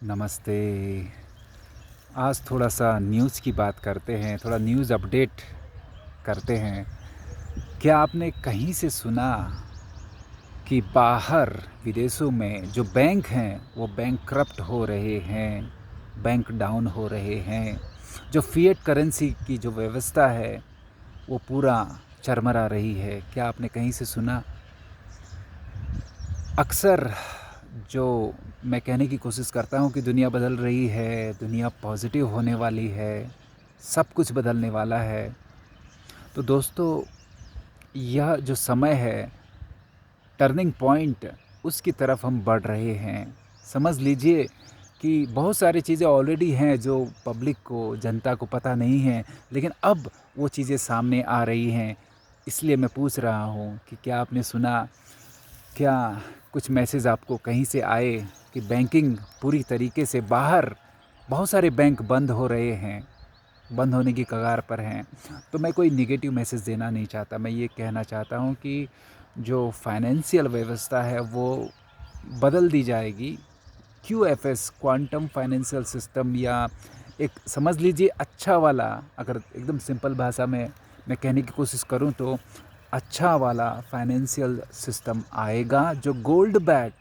नमस्ते। आज थोड़ा-सा न्यूज़ की बात करते हैं, थोड़ा न्यूज़ अपडेट करते हैं। क्या आपने कहीं से सुना कि बाहर विदेशों में जो बैंक हैं, वो बैंकरप्ट हो रहे हैं, बैंक डाउन हो रहे हैं। जो फ़िएट करेंसी की जो व्यवस्था है, वो पूरा चरमरा रही है। क्या आपने कहीं से सुना? अक्सर जो मैं कहने की कोशिश करता हूँ कि दुनिया बदल रही है, दुनिया पॉजिटिव होने वाली है, सब कुछ बदलने वाला है। तो दोस्तों, यह जो समय है, टर्निंग पॉइंट उसकी तरफ हम बढ़ रहे हैं। समझ लीजिए कि बहुत सारी चीज़ें ऑलरेडी हैं जो पब्लिक को, जनता को पता नहीं है, लेकिन अब वो चीज़ें सामने आ रही हैं। इसलिए मैं पूछ रहा हूँ कि क्या आपने सुना, क्या कुछ मैसेज आपको कहीं से आए कि बैंकिंग पूरी तरीके से बाहर, बहुत सारे बैंक बंद हो रहे हैं, बंद होने की कगार पर हैं। तो मैं कोई नेगेटिव मैसेज देना नहीं चाहता, मैं ये कहना चाहता हूँ कि जो फाइनेंशियल व्यवस्था है वो बदल दी जाएगी। क्यूएफएस, क्वांटम फाइनेंशियल सिस्टम, या एक समझ लीजिए अच्छा वाला, अगर एकदम सिंपल भाषा में मैं कहने की कोशिश करूँ तो अच्छा वाला फाइनेंशियल सिस्टम आएगा जो गोल्ड बैक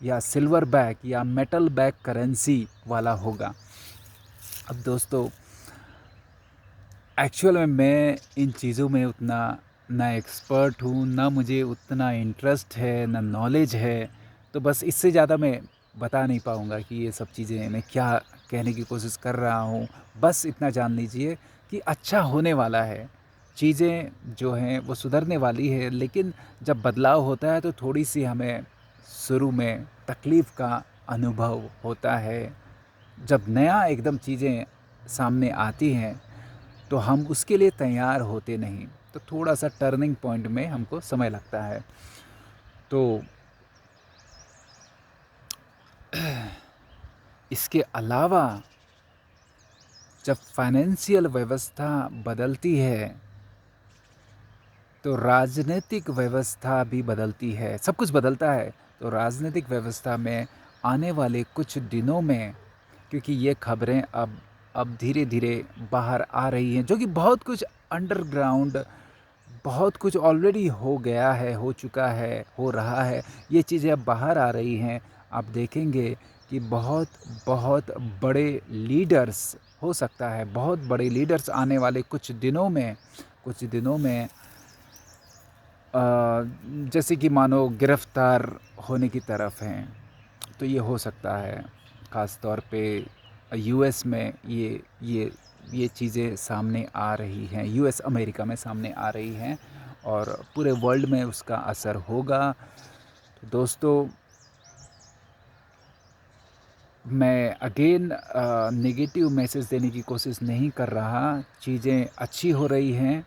या सिल्वर बैक या मेटल बैक करेंसी वाला होगा। अब दोस्तों, एक्चुअल में मैं इन चीज़ों में उतना ना एक्सपर्ट हूँ, ना मुझे उतना इंटरेस्ट है, ना नॉलेज है। तो बस इससे ज़्यादा मैं बता नहीं पाऊँगा कि ये सब चीज़ें मैं क्या कहने की कोशिश कर रहा हूँ। बस इतना जान लीजिए कि अच्छा होने वाला है। चीज़ें जो हैं वो सुधरने वाली है, लेकिन जब बदलाव होता है तो थोड़ी-सी हमें शुरू में तकलीफ़ का अनुभव होता है। जब नया एकदम चीज़ें सामने आती हैं, तो हम उसके लिए तैयार होते नहीं। तो थोड़ा-सा टर्निंग पॉइंट में हमको समय लगता है। तो इसके अलावा जब फाइनेंशियल व्यवस्था बदलती है, तो राजनीतिक व्यवस्था भी बदलती है। सब कुछ बदलता है। तो राजनीतिक व्यवस्था में आने वाले कुछ दिनों में, क्योंकि ये खबरें अब धीरे-धीरे बाहर आ रही हैं, जो कि बहुत कुछ अंडरग्राउंड, बहुत कुछ ऑलरेडी हो गया है, हो चुका है, हो रहा है। ये चीज़ें अब बाहर आ रही हैं। आप देखेंगे कि बहुत बहुत बड़े लीडर्स, हो सकता है बहुत बड़े लीडर्स आने वाले कुछ दिनों में जैसे कि मानो गिरफ्तार होने की तरफ हैं। तो ये हो सकता है। ख़ास तौर पे यूएस में ये चीज़ें सामने आ रही हैं, यूएस अमेरिका में सामने आ रही हैं, और पूरे वर्ल्ड में उसका असर होगा। तो दोस्तों, मैं अगेन नेगेटिव मैसेज देने की कोशिश नहीं कर रहा। चीज़ें अच्छी हो रही हैं,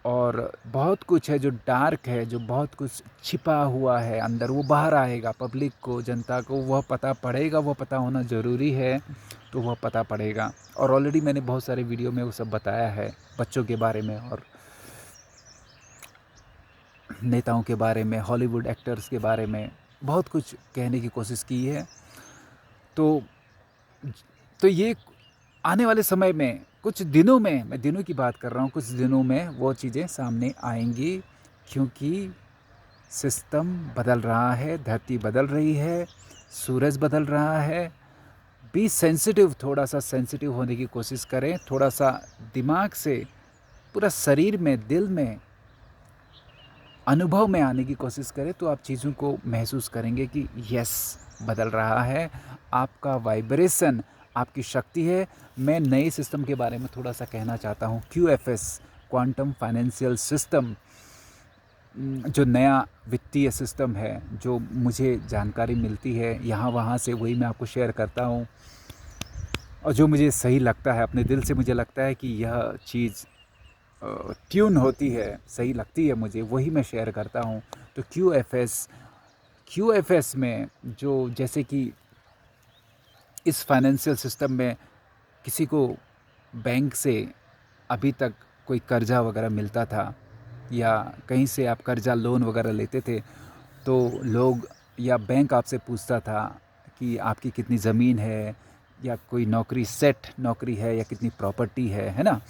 और बहुत कुछ है जो डार्क है, जो बहुत कुछ छिपा हुआ है अंदर, वो बाहर आएगा। पब्लिक को, जनता को वह पता पड़ेगा, वह पता होना ज़रूरी है। तो वह पता पड़ेगा, और ऑलरेडी मैंने बहुत सारे वीडियो में वो सब बताया है, बच्चों के बारे में और नेताओं के बारे में, हॉलीवुड एक्टर्स के बारे में बहुत कुछ कहने की कोशिश की है। तो तो ये आने वाले समय में, कुछ दिनों में, मैं दिनों की बात कर रहा हूँ, कुछ दिनों में वो चीज़ें सामने आएंगी, क्योंकि सिस्टम बदल रहा है, धरती बदल रही है, सूरज बदल रहा है। बी सेंसिटिव, थोड़ा-सा सेंसिटिव होने की कोशिश करें, थोड़ा-सा दिमाग से, पूरा शरीर में, दिल में, अनुभव में आने की कोशिश करें, तो आप चीज़ों को महसूस करेंगे कि यस, बदल रहा है। आपका वाइब्रेशन, आपकी शक्ति है। मैं नए सिस्टम के बारे में थोड़ा-सा कहना चाहता हूँ, क्यूएफएस, क्वांटम फाइनेंशियल सिस्टम। जो नया वित्तीय सिस्टम है, जो मुझे जानकारी मिलती है यहाँ-वहाँ से, वही मैं आपको शेयर करता हूँ। और जो मुझे सही लगता है, अपने दिल से मुझे लगता है कि यह चीज़ ट्यून होती है, सही लगती है मुझे, वही मैं शेयर करता हूँ। तो क्यूएफएस में जो, जैसे कि इस फाइनेंशियल सिस्टम में किसी को बैंक से अभी तक कोई कर्जा वगैरह मिलता था, या कहीं से आप कर्जा लोन वगैरह लेते थे, तो लोग या बैंक आपसे पूछता था कि आपकी कितनी ज़मीन है, या कोई नौकरी सेट नौकरी है, या कितनी प्रॉपर्टी है ना।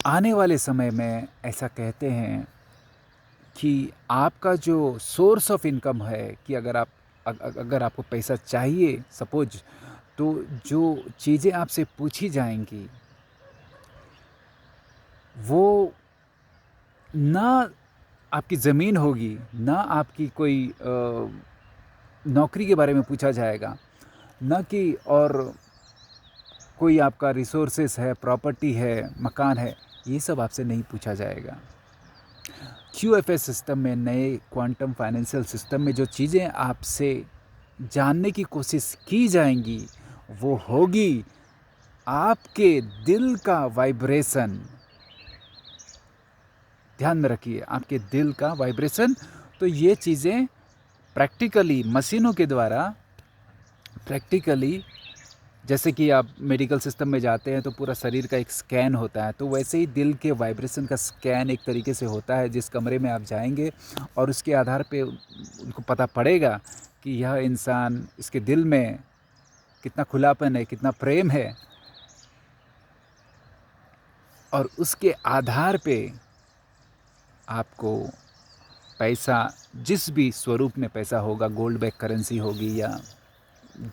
आने वाले समय में ऐसा कहते हैं कि आपका जो सोर्स ऑफ इनकम है, कि अगर आपको पैसा चाहिए सपोज, तो जो चीज़ें आपसे पूछी जाएंगी वो ना आपकी ज़मीन होगी, ना आपकी कोई नौकरी के बारे में पूछा जाएगा, ना कि और कोई आपका रिसोर्सेस है, प्रॉपर्टी है, मकान है, ये सब आपसे नहीं पूछा जाएगा। QFS सिस्टम में, नए क्वांटम फाइनेंशियल सिस्टम में जो चीज़ें आपसे जानने की कोशिश की जाएंगी वो होगी आपके दिल का वाइब्रेशन। ध्यान में रखिए, आपके दिल का वाइब्रेशन। तो ये चीज़ें प्रैक्टिकली मशीनों के द्वारा, प्रैक्टिकली जैसे कि आप मेडिकल सिस्टम में जाते हैं तो पूरा शरीर का एक स्कैन होता है, तो वैसे ही दिल के वाइब्रेशन का स्कैन एक तरीके से होता है। जिस कमरे में आप जाएंगे और उसके आधार पे उनको पता पड़ेगा कि यह इंसान, इसके दिल में कितना खुलापन है, कितना प्रेम है, और उसके आधार पे आपको पैसा, जिस भी स्वरूप में पैसा होगा, गोल्ड बैक करेंसी होगी या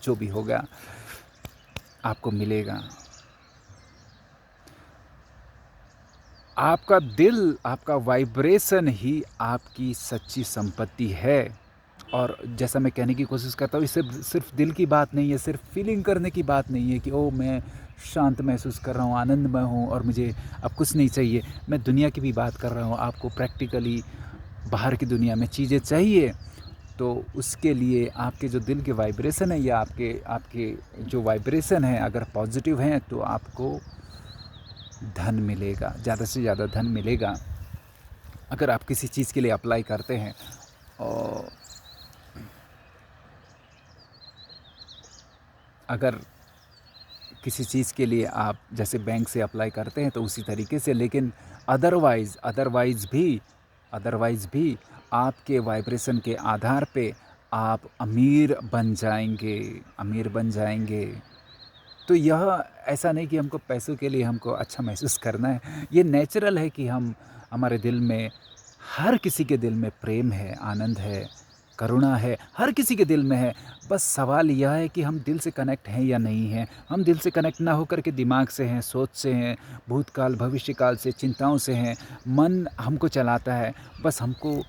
जो भी होगा, आपको मिलेगा। आपका दिल, आपका वाइब्रेशन ही आपकी सच्ची संपत्ति है। और जैसा मैं कहने की कोशिश करता हूँ, इससे सिर्फ दिल की बात नहीं है, सिर्फ फीलिंग करने की बात नहीं है कि ओ मैं शांत महसूस कर रहा हूँ, आनंदमय हूँ और मुझे अब कुछ नहीं चाहिए। मैं दुनिया की भी बात कर रहा हूँ। आपको प्रैक्टिकली बाहर की दुनिया में चीज़ें चाहिए, तो उसके लिए आपके जो दिल के वाइब्रेशन है, या आपके जो वाइब्रेशन है अगर पॉजिटिव हैं, तो आपको धन मिलेगा, ज़्यादा से ज़्यादा धन मिलेगा। अगर आप किसी चीज़ के लिए अप्लाई करते हैं, और अगर किसी चीज़ के लिए आप जैसे बैंक से अप्लाई करते हैं तो उसी तरीके से, लेकिन अदरवाइज़ भी आपके वाइब्रेशन के आधार पे आप अमीर बन जाएंगे। तो यह ऐसा नहीं कि हमको पैसों के लिए हमको अच्छा महसूस करना है। ये नेचुरल है कि हमारे दिल में, हर किसी के दिल में प्रेम है, आनंद है, करुणा है, हर किसी के दिल में है। बस सवाल यह है कि हम दिल से कनेक्ट हैं या नहीं हैं। हम दिल से कनेक्ट ना होकर के दिमाग से हैं, सोच से हैं, भूतकाल भविष्यकाल से, चिंताओं से हैं। मन हमको चलाता है, बस हमको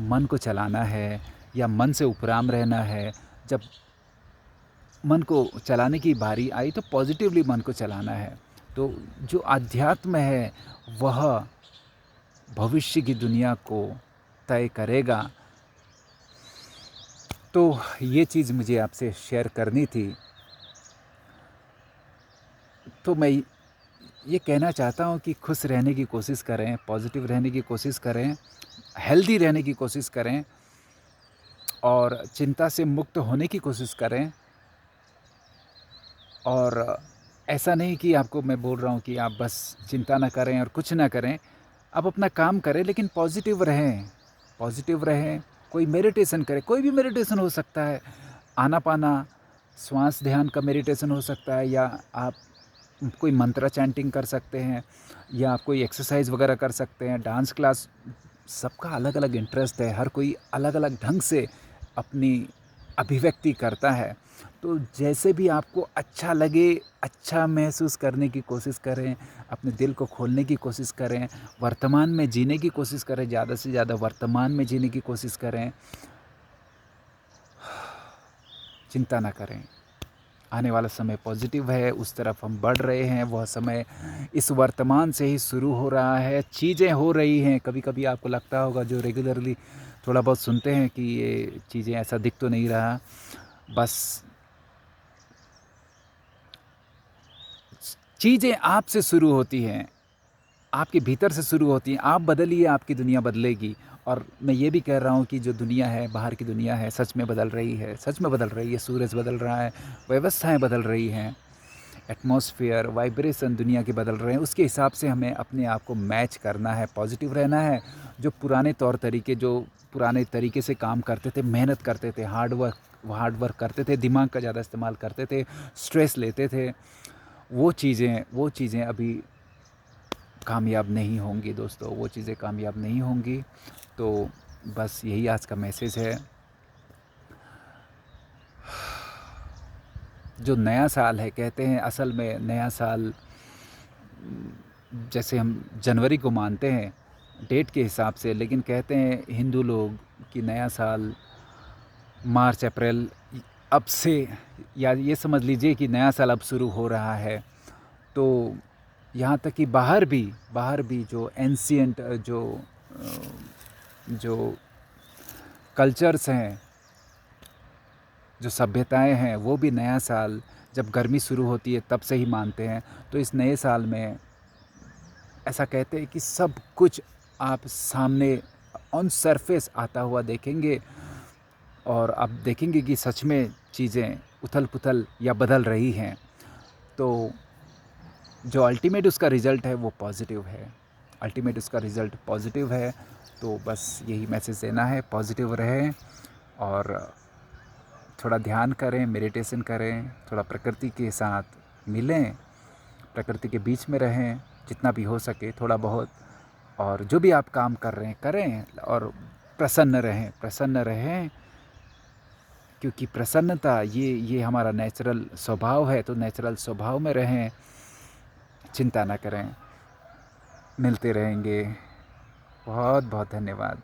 मन को चलाना है, या मन से उपराम रहना है। जब मन को चलाने की बारी आई तो पॉजिटिवली मन को चलाना है। तो जो आध्यात्म है वह भविष्य की दुनिया को तय करेगा। तो ये चीज़ मुझे आपसे शेयर करनी थी। तो मैं ये कहना चाहता हूँ कि खुश रहने की कोशिश करें, पॉजिटिव रहने की कोशिश करें, हेल्दी रहने की कोशिश करें, और चिंता से मुक्त होने की कोशिश करें। और ऐसा नहीं कि आपको मैं बोल रहा हूँ कि आप बस चिंता ना करें और कुछ ना करें। आप अपना काम करें, लेकिन पॉजिटिव रहें। कोई मेडिटेशन करें, कोई भी मेडिटेशन हो सकता है। आनापाना श्वास ध्यान का मेडिटेशन हो सकता है, या आप कोई मंत्र चैंटिंग कर सकते हैं, या आप कोई एक्सरसाइज वगैरह कर सकते हैं, डांस क्लास। सबका अलग अलग इंटरेस्ट है, हर कोई अलग अलग ढंग से अपनी अभिव्यक्ति करता है। तो जैसे भी आपको अच्छा लगे, अच्छा महसूस करने की कोशिश करें, अपने दिल को खोलने की कोशिश करें, वर्तमान में जीने की कोशिश करें, ज़्यादा से ज़्यादा वर्तमान में जीने की कोशिश करें। चिंता ना करें, आने वाला समय पॉजिटिव है, उस तरफ हम बढ़ रहे हैं। वह समय इस वर्तमान से ही शुरू हो रहा है, चीज़ें हो रही हैं। कभी कभी आपको लगता होगा, जो रेगुलरली थोड़ा बहुत सुनते हैं, कि ये चीज़ें ऐसा दिख तो नहीं रहा। बस चीज़ें आपसे शुरू होती हैं, आपके भीतर से शुरू होती हैं। आप बदलिए, आपकी दुनिया बदलेगी। और मैं ये भी कह रहा हूँ कि जो दुनिया है, बाहर की दुनिया है, सच में बदल रही है। सूरज बदल रहा है, व्यवस्थाएं बदल रही हैं, एटमॉस्फेयर, वाइब्रेशन दुनिया के बदल रहे हैं। उसके हिसाब से हमें अपने आप को मैच करना है, पॉजिटिव रहना है। जो पुराने तरीके से काम करते थे, मेहनत करते थे, हार्ड वर्क हार्ड वर्क करते थे, दिमाग का ज़्यादा इस्तेमाल करते थे, स्ट्रेस लेते थे, वो चीज़ें अभी कामयाब नहीं होंगी दोस्तों, वो चीज़ें कामयाब नहीं होंगी। तो बस यही आज का मैसेज है। जो नया साल है, कहते हैं असल में नया साल जैसे हम जनवरी को मानते हैं डेट के हिसाब से, लेकिन कहते हैं हिंदू लोग कि नया साल मार्च अप्रैल अब से, या ये समझ लीजिए कि नया साल अब शुरू हो रहा है। तो यहाँ तक कि बाहर भी जो एंशिएंट जो कल्चर्स हैं, जो सभ्यताएं हैं, वो भी नया साल जब गर्मी शुरू होती है तब से ही मानते हैं। तो इस नए साल में ऐसा कहते हैं कि सब कुछ आप सामने ऑन सरफेस आता हुआ देखेंगे, और आप देखेंगे कि सच में चीज़ें उथल पुथल या बदल रही हैं। तो जो अल्टीमेट उसका रिज़ल्ट है वो पॉजिटिव है, अल्टीमेट उसका रिज़ल्ट पॉजिटिव है। तो बस यही मैसेज देना है, पॉजिटिव रहें और थोड़ा ध्यान करें, मेडिटेशन करें, थोड़ा प्रकृति के साथ मिलें, प्रकृति के बीच में रहें जितना भी हो सके थोड़ा बहुत, और जो भी आप काम कर रहे हैं करें, और प्रसन्न रहें, क्योंकि प्रसन्नता ये हमारा नेचुरल स्वभाव है। तो नेचुरल स्वभाव में रहें, चिंता ना करें, मिलते रहेंगे। बहुत बहुत धन्यवाद।